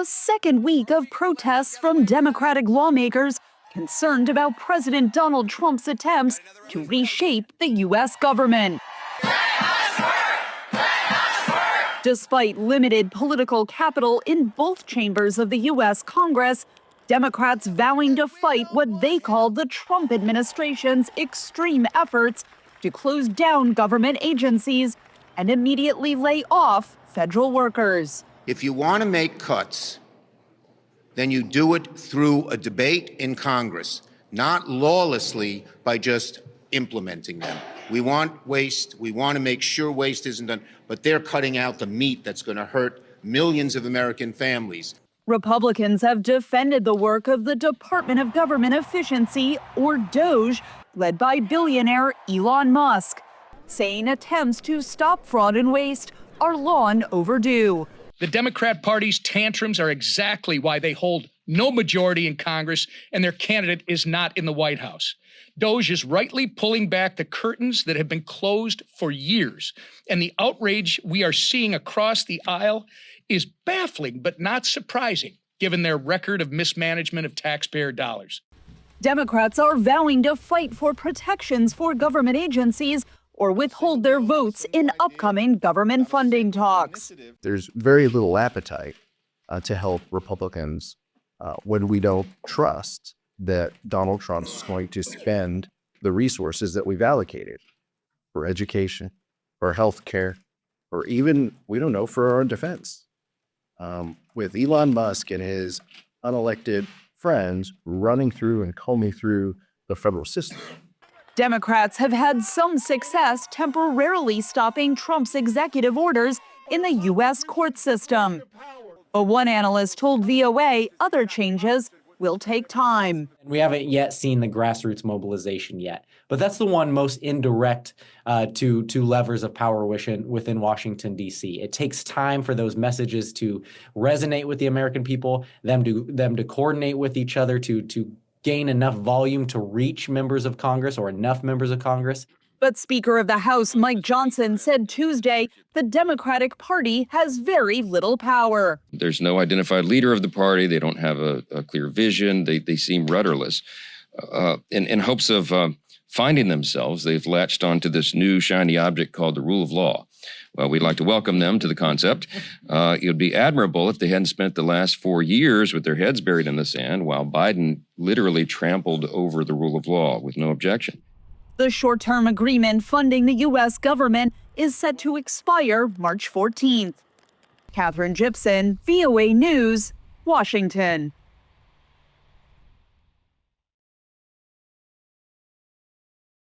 a second week of protests from Democratic lawmakers concerned about President Donald Trump's attempts to reshape the U.S. government. Despite limited political capital in both chambers of the U.S. Congress, Democrats vowing to fight what they call the Trump administration's extreme efforts to close down government agencies and immediately lay off federal workers. If you want to make cuts, then you do it through a debate in Congress, not lawlessly by just implementing them. We want waste. We want to make sure waste isn't done, but they're cutting out the meat that's going to hurt millions of American families. Republicans have defended the work of the Department of Government Efficiency, or DOGE, led by billionaire Elon Musk, saying attempts to stop fraud and waste are long overdue. The Democrat Party's tantrums are exactly why they hold no majority in Congress and their candidate is not in the White House. DOGE is rightly pulling back the curtains that have been closed for years, and the outrage we are seeing across the aisle is baffling but not surprising, given their record of mismanagement of taxpayer dollars. Democrats are vowing to fight for protections for government agencies or withhold their votes in upcoming government funding talks. There's very little appetite to help Republicans when we don't trust that Donald Trump's going to spend the resources that we've allocated for education, for health care, or even, we don't know, for our own defense. With Elon Musk and his unelected friends running through and combing through the federal system. Democrats have had some success temporarily stopping Trump's executive orders in the U.S. court system. But one analyst told VOA other changes will take time. We haven't yet seen the grassroots mobilization yet, but that's the one most indirect to levers of power within Washington, D.C. It takes time for those messages to resonate with the American people, them to coordinate with each other, to gain enough volume to reach members of Congress or enough members of Congress. But Speaker of the House Mike Johnson said Tuesday the Democratic Party has very little power. There's no identified leader of the party. They don't have a clear vision. They seem rudderless. In hopes of finding themselves, they've latched onto this new shiny object called the rule of law. Well, we'd like to welcome them to the concept. It would be admirable if they hadn't spent the last 4 years with their heads buried in the sand while Biden literally trampled over the rule of law with no objection. The short-term agreement funding the U.S. government is set to expire March 14th. Katherine Gypson, VOA News, Washington.